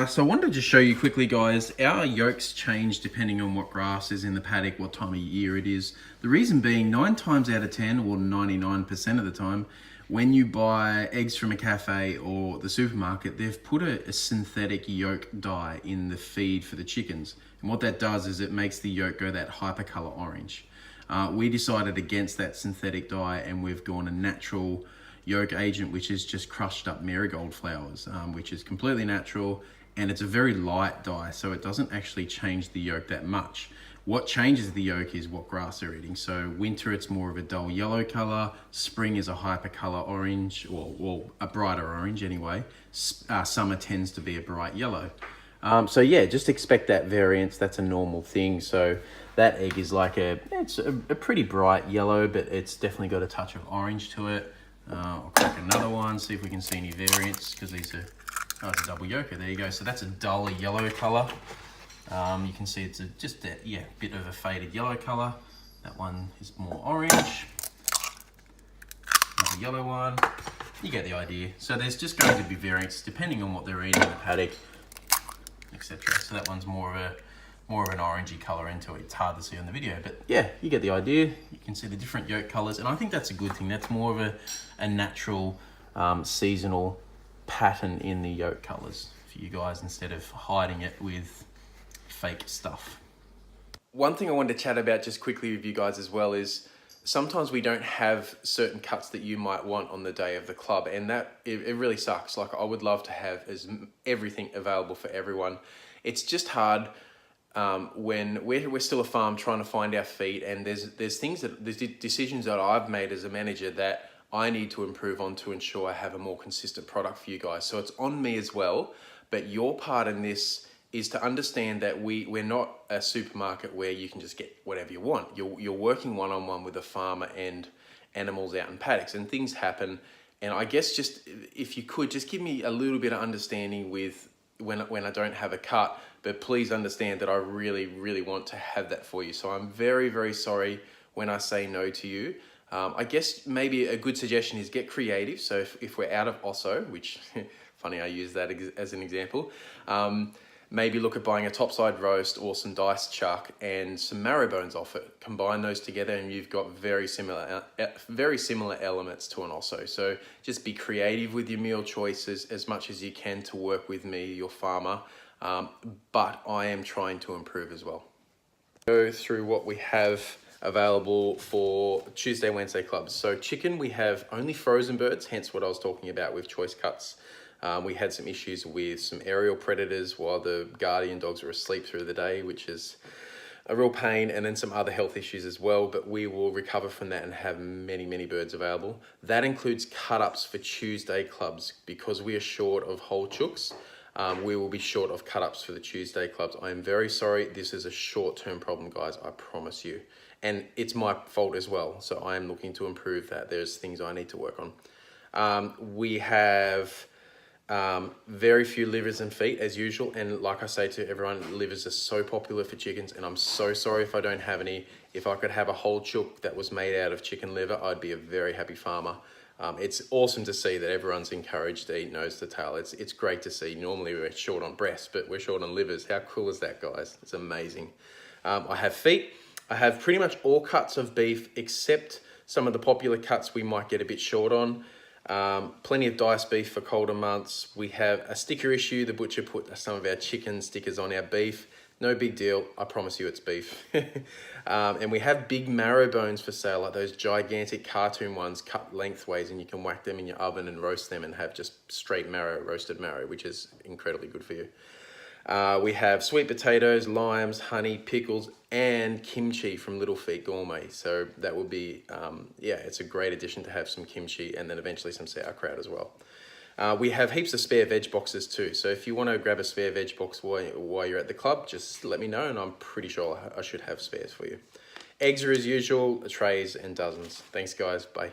So I wanted to just show you quickly, guys, our yolks change depending on what grass is in the paddock, what time of year it is. The reason being 9 times out of 10 or 99% of the time, when you buy eggs from a cafe or the supermarket, they've put a synthetic yolk dye in the feed for the chickens. And what that does is it makes the yolk go that hypercolor orange. We decided against that synthetic dye, and we've gone a natural yolk agent, which is just crushed up marigold flowers, which is completely natural, and it's a very light dye, so it doesn't actually change the yolk that much. What changes the yolk is what grass they're eating. So winter, it's more of a dull yellow color. Spring is a hypercolor orange, or a brighter orange anyway. Summer tends to be a bright yellow. So yeah, just expect that variance. That's a normal thing. So that egg is like it's a pretty bright yellow, but it's definitely got a touch of orange to it. I'll crack another one, see if we can see any variance, because these are, oh, it's a double yolker, there you go. So that's a duller yellow color. You can see it's just a bit of a faded yellow color. That one is more orange. Another yellow one. You get the idea. So there's just going to be variance depending on what they're eating in the paddock, etc. So that one's more of an orangey color into it. It's hard to see on the video, but yeah, you get the idea. You can see the different yolk colors, and I think that's a good thing. That's more of a natural seasonal pattern in the yolk colors for you guys, instead of hiding it with fake stuff. One thing I wanted to chat about just quickly with you guys as well is sometimes we don't have certain cuts that you might want on the day of the club, and that it really sucks. Like, I would love to have everything available for everyone. It's just hard when we're still a farm trying to find our feet, and there's decisions that I've made as a manager that I need to improve on to ensure I have a more consistent product for you guys. So it's on me as well, but your part in this is to understand that we're not a supermarket where you can just get whatever you want. You're working one-on-one with a farmer and animals out in paddocks, and things happen. And I guess just, if you could, just give me a little bit of understanding with when I don't have a cut, but please understand that I really, really want to have that for you. So I'm very, very sorry when I say no to you. I guess maybe a good suggestion is get creative. So if we're out of Osso, which, funny I use that as an example, maybe look at buying a topside roast or some diced chuck and some marrow bones off it. Combine those together and you've got very similar elements to an Osso. So just be creative with your meal choices as much as you can to work with me, your farmer. But I am trying to improve as well. Go through what we have available for Tuesday, Wednesday clubs. So chicken, we have only frozen birds, hence what I was talking about with choice cuts. We had some issues with some aerial predators while the guardian dogs were asleep through the day, which is a real pain, and then some other health issues as well, but we will recover from that and have many, many birds available. That includes cut-ups for Tuesday clubs. Because we are short of whole chooks, we will be short of cut-ups for the Tuesday clubs. I am very sorry. This is a short-term problem, guys, I promise you. And it's my fault as well, so I am looking to improve that. There's things I need to work on. We have very few livers and feet as usual, and like I say to everyone, livers are so popular for chickens, and I'm so sorry if I don't have any. If I could have a whole chook that was made out of chicken liver, I'd be a very happy farmer. It's awesome to see that everyone's encouraged to eat nose to tail. It's great to see. Normally we're short on breasts, but we're short on livers. How cool is that, guys? It's amazing. I have feet. I have pretty much all cuts of beef except some of the popular cuts we might get a bit short on. Plenty of diced beef for colder months. We have a sticker issue. The butcher put some of our chicken stickers on our beef. No big deal. I promise you it's beef. And we have big marrow bones for sale, like those gigantic cartoon ones cut lengthways, and you can whack them in your oven and roast them and have just straight marrow, roasted marrow, which is incredibly good for you. We have sweet potatoes, limes, honey, pickles, and kimchi from Little Feet Gourmet. So that will be, it's a great addition to have some kimchi, and then eventually some sauerkraut as well. We have heaps of spare veg boxes too. So if you want to grab a spare veg box while you're at the club, just let me know, and I'm pretty sure I should have spares for you. Eggs are as usual, trays and dozens. Thanks guys, bye.